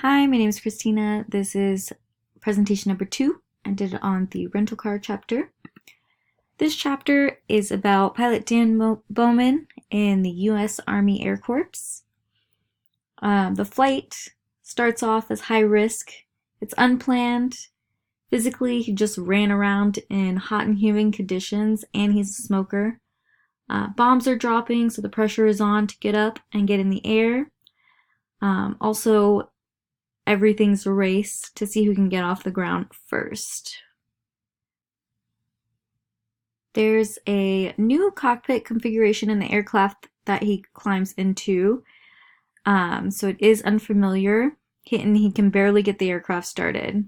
Hi, my name is Christina. This is presentation number 2. I did it on the rental car chapter. This chapter is about Pilot Dan Bowman in the U.S. Army Air Corps. The flight starts off as high risk. It's unplanned. Physically, he just ran around in hot and humid conditions, and he's a smoker. Bombs are dropping, so the pressure is on to get up and get in the air. Also, everything's a race to see who can get off the ground first. There's a new cockpit configuration in the aircraft that he climbs into, so it is unfamiliar, and he can barely get the aircraft started.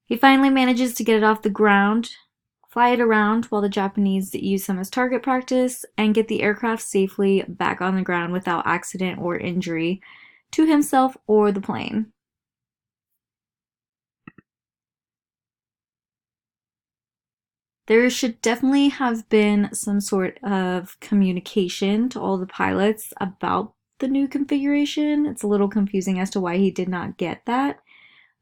He finally manages to get it off the ground, fly it around while the Japanese use them as target practice, and get the aircraft safely back on the ground without accident or injury to himself or the plane. There should definitely have been some sort of communication to all the pilots about the new configuration. It's a little confusing as to why he did not get that.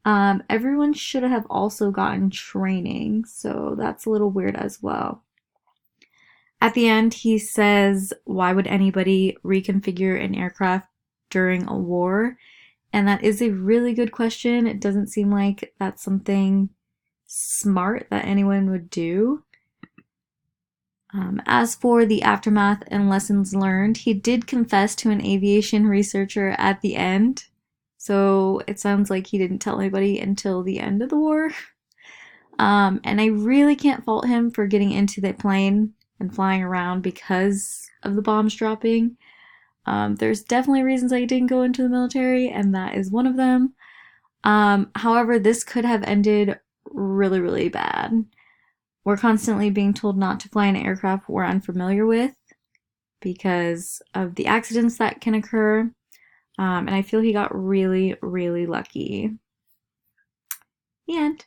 Everyone should have also gotten training, so that's a little weird as well. At the end, he says, why would anybody reconfigure an aircraft during a war? And that is a really good question. It doesn't seem like that's something smart that anyone would do. As for the aftermath and lessons learned, he did confess to an aviation researcher at the end. So it sounds like he didn't tell anybody until the end of the war. And I really can't fault him for getting into the plane and flying around because of the bombs dropping. There's definitely reasons I didn't go into the military, and that is one of them. However, this could have ended really, really bad. We're constantly being told not to fly an aircraft we're unfamiliar with because of the accidents that can occur. And I feel he got really, really lucky. The end.